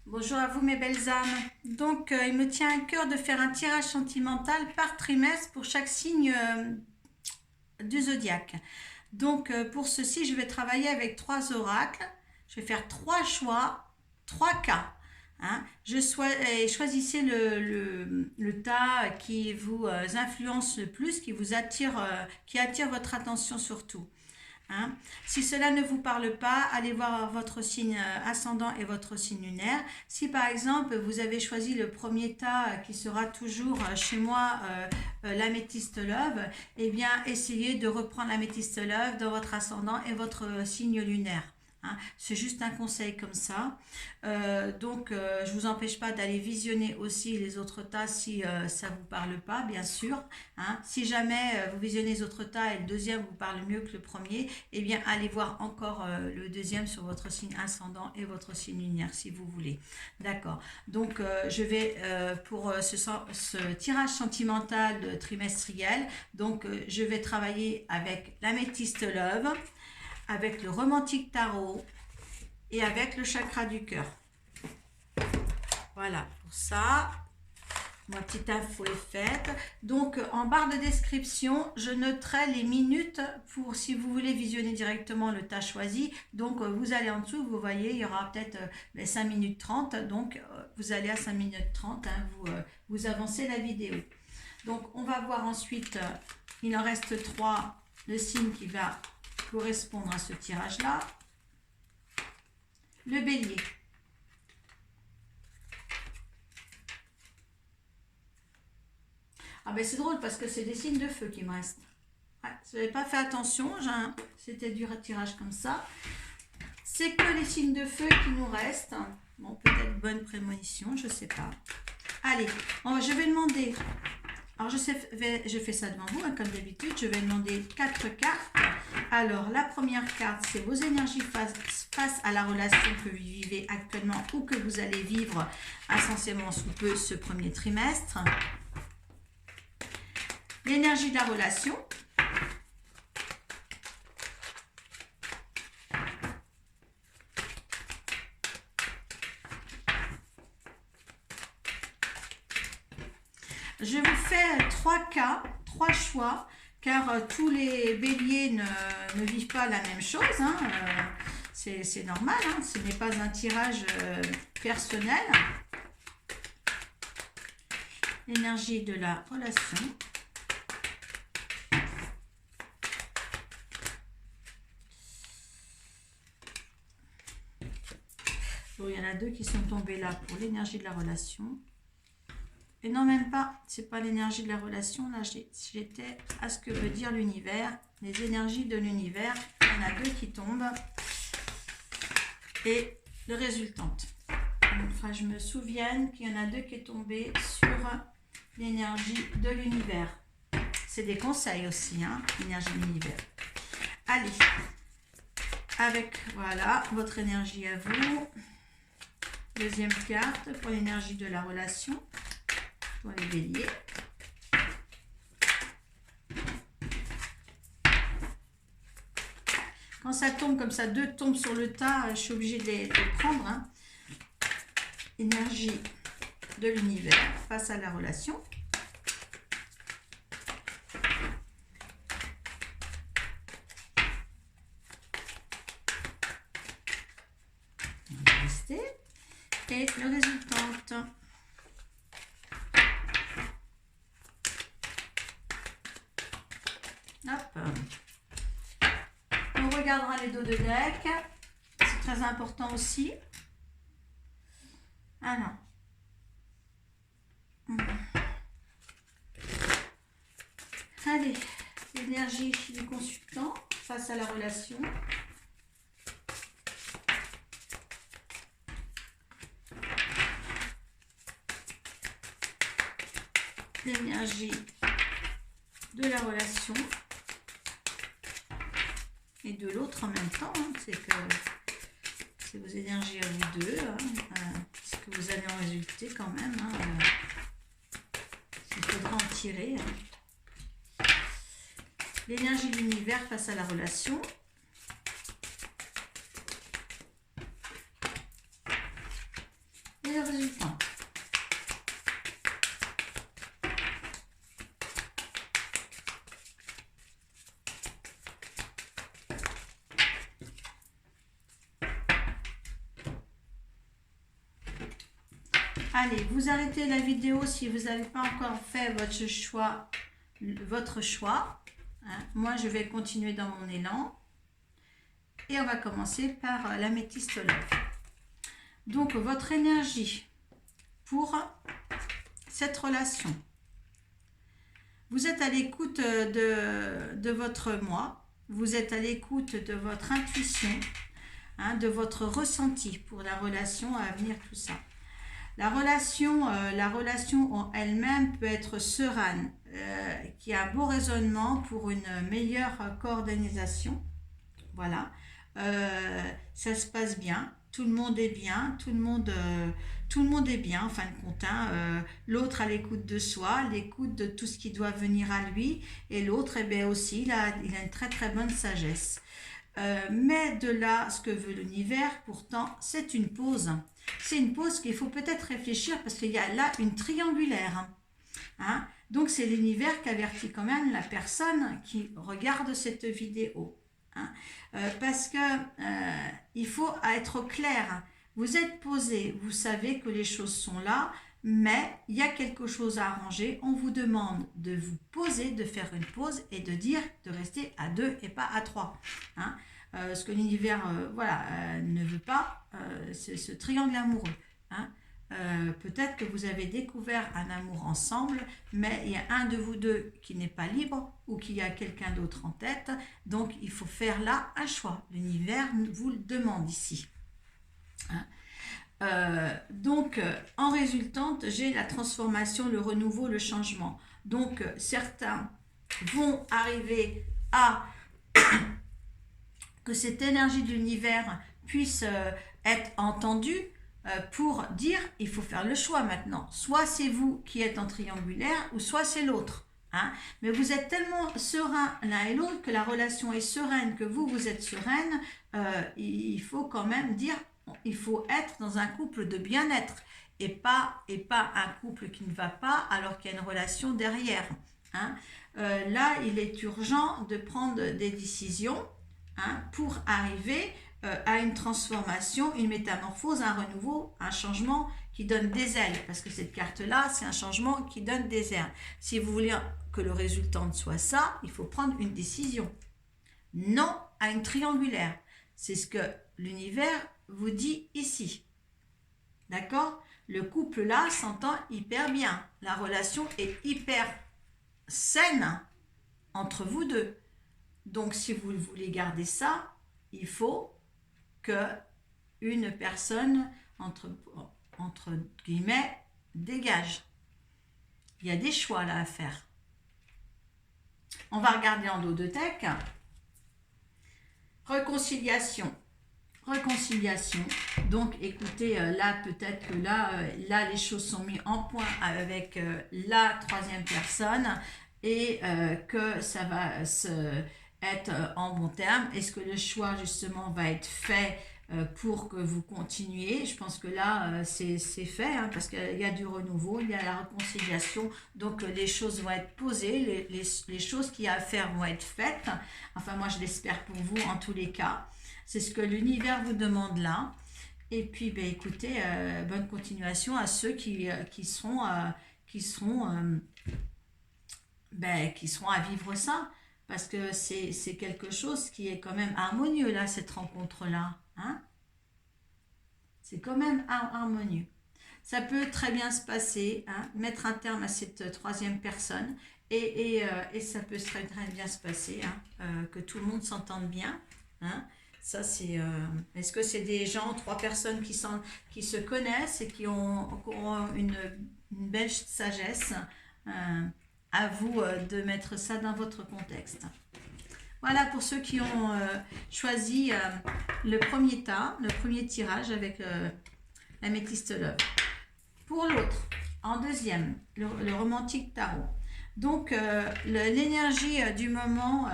Bonjour à vous mes belles âmes. Donc il me tient à cœur de faire un tirage sentimental par trimestre pour chaque signe du zodiaque. Donc pour ceci, je vais travailler avec trois oracles. Je vais faire trois choix, trois cas. Hein. Choisissez le tas qui vous influence le plus, qui vous attire, qui attire votre attention surtout. Hein. Si cela ne vous parle pas, allez voir votre signe ascendant et votre signe lunaire. Si par exemple vous avez choisi le premier tas qui sera toujours chez moi l'améthyste love, eh bien essayez de reprendre l'améthyste love dans votre ascendant et votre signe lunaire. Hein. C'est juste un conseil comme ça. Je ne vous empêche pas d'aller visionner aussi les autres tas si ça ne vous parle pas, bien sûr. Hein. Si jamais vous visionnez les autres tas et le deuxième vous parle mieux que le premier, eh bien allez voir encore le deuxième sur votre signe ascendant et votre signe lunaire si vous voulez. D'accord. Donc je vais pour ce tirage sentimental trimestriel, donc je vais travailler avec l'améthyste love, avec le romantique tarot et avec le chakra du cœur. Voilà, pour ça, ma petite info est faite. Donc, en barre de description, je noterai les minutes pour si vous voulez visionner directement le tas choisi. Donc, vous allez en dessous, vous voyez, il y aura peut-être 5 minutes 30. Donc, vous allez à 5 minutes 30, hein, vous avancez la vidéo. Donc, on va voir ensuite, il en reste 3, le signe qui va correspondre à ce tirage-là. Le bélier. Ah ben c'est drôle parce que c'est des signes de feu qui me restent. Ouais, si vous n'avez pas fait attention, c'était du tirage comme ça. C'est que les signes de feu qui nous restent. Bon, peut-être bonne prémonition, je ne sais pas. Allez, je vais demander. Alors je fais ça devant vous, hein, comme d'habitude. Je vais demander 4 cartes. Alors la première carte, c'est vos énergies face à la relation que vous vivez actuellement ou que vous allez vivre incessamment sous peu ce premier trimestre. L'énergie de la relation. Je vous fais 3 cas, 3 choix, car tous les béliers ne vivent pas la même chose. Hein, c'est normal, hein, ce n'est pas un tirage personnel. L'énergie de la relation. Bon, il y en a 2 qui sont tombés là pour l'énergie de la relation. Et non, même pas, c'est pas l'énergie de la relation. Là, j'étais à ce que veut dire l'univers, les énergies de l'univers. Il y en a 2 qui tombent. Et le résultante. Enfin, je me souviens qu'il y en a 2 qui est tombé sur l'énergie de l'univers. C'est des conseils aussi, hein, l'énergie de l'univers. Allez, avec, voilà, votre énergie à vous. Deuxième carte pour l'énergie de la relation. Pour les béliers. Quand ça tombe comme ça, 2 tombent sur le tas, je suis obligée de les prendre. Hein. Énergie de l'univers face à la relation. On va rester. Et le résultante. Hop. On regardera les dos de deck. C'est très important aussi. Alors. Allez, l'énergie du consultant face à la relation. L'énergie de la relation. Et de l'autre en même temps, hein, c'est vos énergies à vous deux, hein, ce que vous allez en résulter quand même. Hein, il faudra en tirer. Hein. L'énergie de l'univers face à la relation. est le résultat? Allez, vous arrêtez la vidéo si vous n'avez pas encore fait votre choix. Hein. Moi, je vais continuer dans mon élan. Et on va commencer par l'améthyste love. Donc, votre énergie pour cette relation. Vous êtes à l'écoute de votre moi. Vous êtes à l'écoute de votre intuition, hein, de votre ressenti pour la relation à venir, tout ça. La relation en elle-même peut être sereine, qui a un beau raisonnement pour une meilleure coordination. Voilà, ça se passe bien, tout le monde est bien, tout le monde est bien en fin de compte. Hein, l'autre à l'écoute de soi, l'écoute de tout ce qui doit venir à lui, et l'autre eh bien aussi, il a une très très bonne sagesse. Mais de là, ce que veut l'univers, pourtant, c'est une pause. C'est une pause qu'il faut peut-être réfléchir parce qu'il y a là une triangulaire. Hein? Donc, c'est l'univers qui avertit quand même la personne qui regarde cette vidéo. Hein? Parce que il faut être clair. Vous êtes posé, vous savez que les choses sont là, mais il y a quelque chose à arranger. On vous demande de vous poser, de faire une pause et de dire de rester à 2 et pas à 3. Hein? Ce que l'univers ne veut pas, c'est ce triangle amoureux. Hein? Peut-être que vous avez découvert un amour ensemble, mais il y a un de vous deux qui n'est pas libre ou qui a quelqu'un d'autre en tête. Donc, il faut faire là un choix. L'univers vous le demande ici. Hein? En résultante, j'ai la transformation, le renouveau, le changement. Donc, certains vont arriver à que cette énergie de l'univers puisse être entendue pour dire, il faut faire le choix maintenant. Soit c'est vous qui êtes en triangulaire, ou soit c'est l'autre. Hein? Mais vous êtes tellement sereins l'un et l'autre que la relation est sereine, que vous êtes sereine. Il faut quand même dire, il faut être dans un couple de bien-être et pas un couple qui ne va pas alors qu'il y a une relation derrière. Hein? Là, il est urgent de prendre des décisions, hein, pour arriver à une transformation, une métamorphose, un renouveau, un changement qui donne des ailes. Parce que cette carte-là, c'est un changement qui donne des ailes. Si vous voulez que le résultat soit ça, il faut prendre une décision. Non à une triangulaire. C'est ce que l'univers vous dit ici. D'accord? Le couple-là s'entend hyper bien. La relation est hyper saine entre vous deux. Donc, si vous voulez garder ça, il faut que une personne, entre guillemets, dégage. Il y a des choix là à faire. On va regarder en ludothèque. Réconciliation. Donc, écoutez, là, peut-être que là, les choses sont mises en point avec la troisième personne et que ça va être en bon terme. Est-ce que le choix justement va être fait pour que vous continuiez? Je pense que là c'est fait, hein, parce qu'il y a du renouveau, il y a la réconciliation, donc les choses vont être posées, les choses qu'il y a à faire vont être faites. Enfin, moi je l'espère pour vous en tous les cas. C'est ce que l'univers vous demande là. Et puis écoutez, bonne continuation à ceux qui seront à vivre ça. Parce que c'est quelque chose qui est quand même harmonieux, là, cette rencontre-là. Hein? C'est quand même harmonieux. Ça peut très bien se passer, hein, mettre un terme à cette troisième personne. Et ça peut très, très bien se passer, hein, que tout le monde s'entende bien. Hein? Ça, c'est... est-ce que c'est des gens, 3 personnes qui se connaissent et qui ont une belle sagesse? À vous de mettre ça dans votre contexte. Voilà pour ceux qui ont choisi le premier tirage avec l'améthyste love. Pour l'autre, en deuxième, le romantique tarot. Donc, l'énergie du moment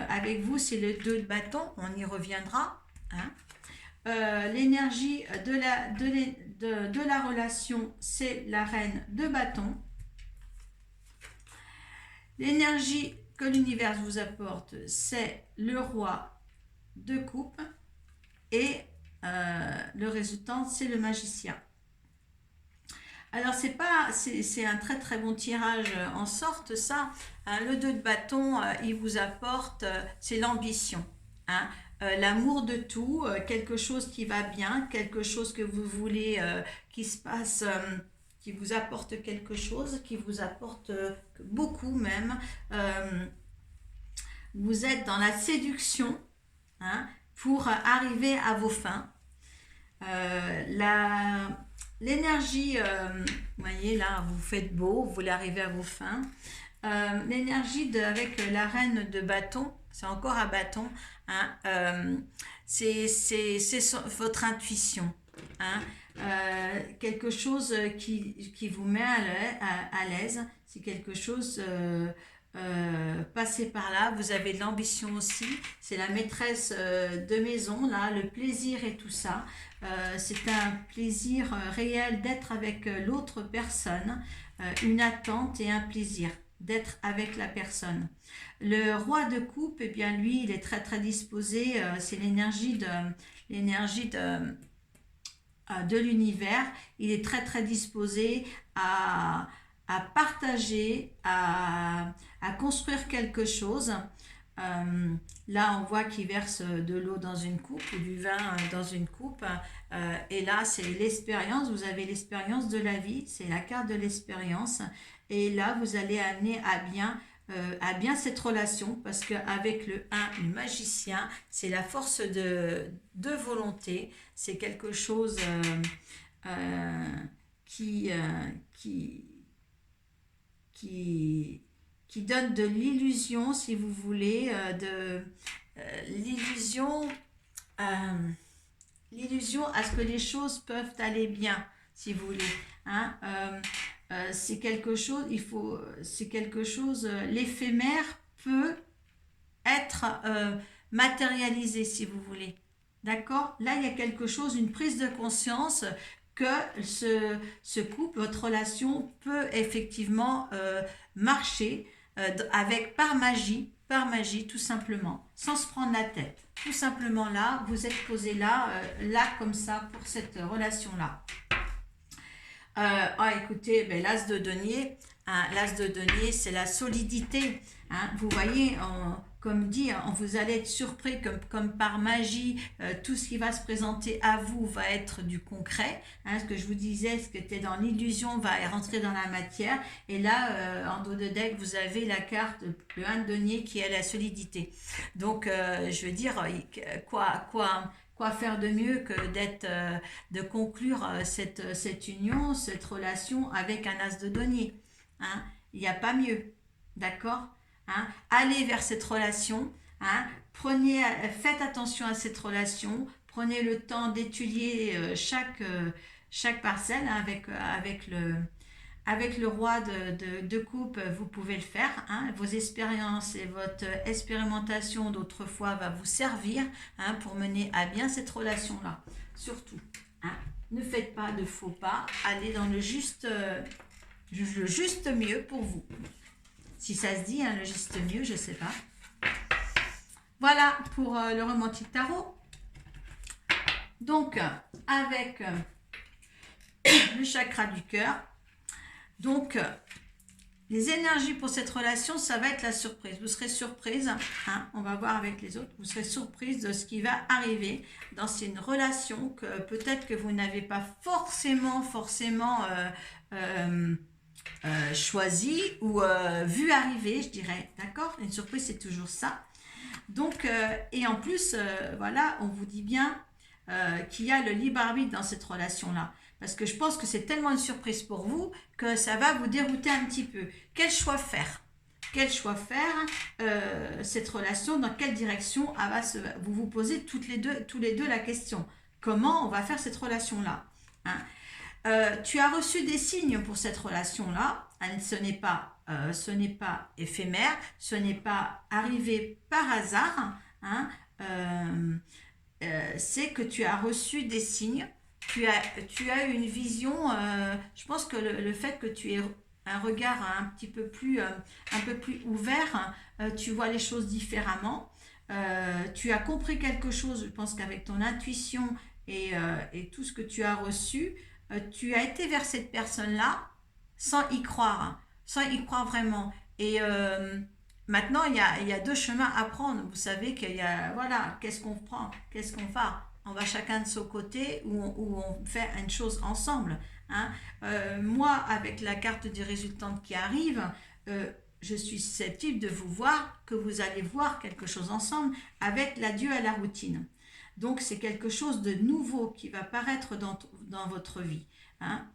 avec vous, c'est le 2 de bâton, on y reviendra. Hein. l'énergie de la relation, c'est la reine de bâton. L'énergie que l'univers vous apporte, c'est le roi de coupe. Et le résultat, c'est le magicien. Alors, c'est un très très bon tirage en sorte, ça. Hein, le 2 de bâton, il vous apporte, c'est l'ambition. Hein, l'amour de tout, quelque chose qui va bien, quelque chose que vous voulez qui se passe, qui vous apporte quelque chose, qui vous apporte beaucoup même. Vous êtes dans la séduction, hein, pour arriver à vos fins. L'énergie, vous voyez là, vous faites beau, vous voulez arriver à vos fins. L'énergie avec la reine de bâton, c'est encore à bâton, hein, c'est votre intuition. Hein, quelque chose qui vous met à l'aise, c'est quelque chose... passez par là, vous avez de l'ambition aussi, c'est la maîtresse de maison, là, le plaisir et tout ça, c'est un plaisir réel d'être avec l'autre personne, une attente et un plaisir d'être avec la personne. Le roi de coupe, eh bien lui, il est très très disposé, c'est l'énergie de l'univers, il est très très disposé à partager, à construire quelque chose. Là, on voit qu'il verse de l'eau dans une coupe ou du vin dans une coupe. Et là, c'est l'expérience. Vous avez l'expérience de la vie. C'est la carte de l'expérience. Et là, vous allez amener à bien cette relation parce qu'avec le 1, le magicien, c'est la force de volonté. C'est quelque chose qui donne de l'illusion, si vous voulez, l'illusion à ce que les choses peuvent aller bien, si vous voulez. Hein, c'est quelque chose, l'éphémère peut être matérialisé, si vous voulez. D'accord? Là, il y a quelque chose, une prise de conscience que ce couple, votre relation peut effectivement marcher par magie, tout simplement, sans se prendre la tête. Tout simplement là, vous êtes posé là comme ça, pour cette relation-là. Écoutez, l'as de denier, hein, l'as de denier, c'est la solidité. Hein, vous voyez, comme dit, vous allez être surpris comme par magie, tout ce qui va se présenter à vous va être du concret. Hein, ce que je vous disais, ce qui était dans l'illusion va rentrer dans la matière. Et là, en dos de deck, vous avez la carte, le 1 de denier qui est la solidité. Donc, je veux dire, quoi faire de mieux que de conclure cette union, cette relation avec un as de denier. Hein, il n'y a pas mieux. D'accord? Hein, allez vers cette relation, hein, faites attention à cette relation, prenez le temps d'étudier chaque parcelle, hein, avec le roi de coupe, vous pouvez le faire. Hein, vos expériences et votre expérimentation d'autrefois va vous servir, hein, pour mener à bien cette relation-là. Surtout, hein, ne faites pas de faux pas, allez dans le juste mieux pour vous. Si ça se dit, hein, le juste mieux, je ne sais pas. Voilà pour le romantique tarot. Donc, avec le chakra du cœur. Donc, les énergies pour cette relation, ça va être la surprise. Vous serez surprise, hein, on va voir avec les autres, vous serez surprise de ce qui va arriver dans une relation que peut-être que vous n'avez pas forcément choisi ou vu arriver, je dirais. D'accord? Une surprise, c'est toujours ça. Donc, et en plus, voilà, on vous dit bien qu'il y a le libre arbitre dans cette relation-là. Parce que je pense que c'est tellement une surprise pour vous que ça va vous dérouter un petit peu. Quel choix faire? Cette relation, dans quelle direction vous vous posez tous les deux la question. Comment on va faire cette relation-là? Hein, tu as reçu des signes pour cette relation-là. Ce n'est pas éphémère, ce n'est pas arrivé par hasard. Hein, c'est que tu as reçu des signes, tu as une vision, je pense que le fait que tu aies un regard un peu plus ouvert, tu vois les choses différemment, tu as compris quelque chose, je pense qu'avec ton intuition et tout ce que tu as reçu, tu as été vers cette personne-là sans y croire vraiment. Et maintenant, il y a deux chemins à prendre. Vous savez qu'il y a, voilà, qu'est-ce qu'on prend, qu'est-ce qu'on fait. On va chacun de son côté ou on fait une chose ensemble. Hein. Moi, avec la carte des résultantes qui arrive, je suis susceptible de vous voir que vous allez voir quelque chose ensemble avec l'adieu à la routine. Donc, c'est quelque chose de nouveau qui va paraître dans votre vie. Hein.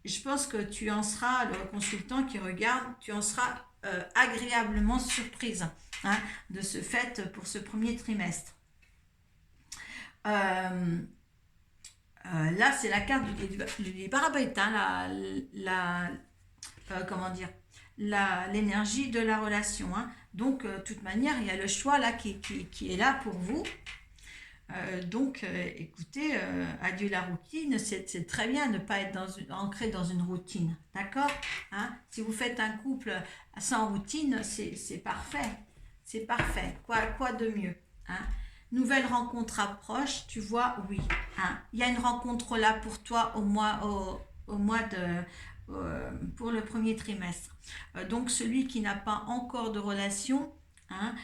Je pense que tu en seras, le consultant qui regarde, tu en seras agréablement surprise, hein, de ce fait pour ce premier trimestre. Euh, Là, c'est la carte du parabéta, comment dire, l'énergie de la relation. Hein. Donc, de toute manière, il y a le choix là qui est là pour vous. Écoutez, adieu la routine, c'est très bien de ne pas être ancré dans une routine, d'accord, hein. Si vous faites un couple sans routine, c'est parfait, c'est parfait, quoi de mieux, hein. Nouvelle rencontre approche, tu vois, oui, hein. Il y a une rencontre là pour toi au mois de... pour le premier trimestre. Donc celui qui n'a pas encore de relation, hein,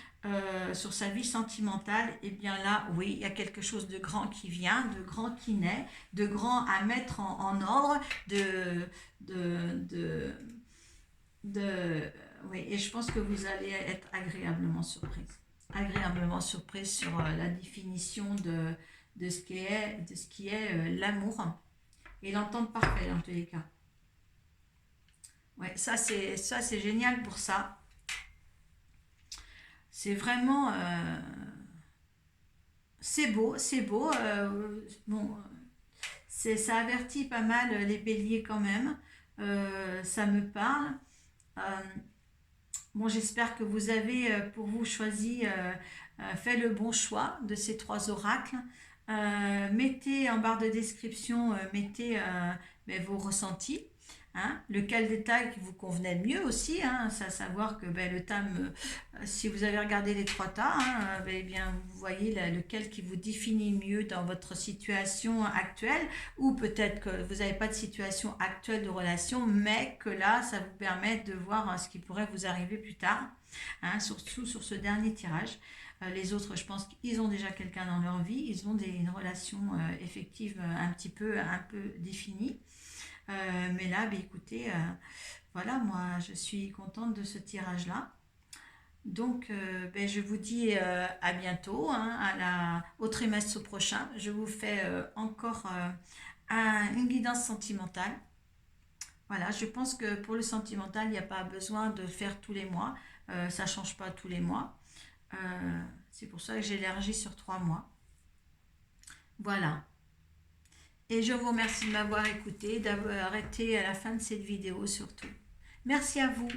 sur sa vie sentimentale, et bien là, oui, il y a quelque chose de grand qui vient, de grand qui naît, de grand à mettre en ordre, de, de, oui, et je pense que vous allez être agréablement surprise sur la définition de ce qui est l'amour et l'entente parfaite en tous les cas. Ouais, ça c'est génial pour ça. C'est vraiment c'est beau. Bon, ça avertit pas mal les béliers quand même. Ça me parle. Euh, bon, j'espère que vous avez pour vous choisi, fait le bon choix de ces trois oracles. Mettez en barre de description, mettez vos ressentis. Hein, lequel détail qui vous convenait le mieux aussi, hein, c'est à savoir que le thème, si vous avez regardé les trois tas, hein, bien, vous voyez lequel qui vous définit mieux dans votre situation actuelle, ou peut-être que vous n'avez pas de situation actuelle de relation, mais que là, ça vous permet de voir ce qui pourrait vous arriver plus tard, hein, surtout sur ce dernier tirage. Les autres, je pense qu'ils ont déjà quelqu'un dans leur vie, ils ont une relation effective un peu définie. Mais là, écoutez, voilà, moi, je suis contente de ce tirage-là. Donc, je vous dis à bientôt, hein, au trimestre prochain. Je vous fais encore une guidance sentimentale. Voilà, je pense que pour le sentimental, il n'y a pas besoin de faire tous les mois. Ça ne change pas tous les mois. C'est pour ça que j'ai élargi sur 3 mois. Voilà. Et je vous remercie de m'avoir écouté, d'avoir été à la fin de cette vidéo surtout. Merci à vous.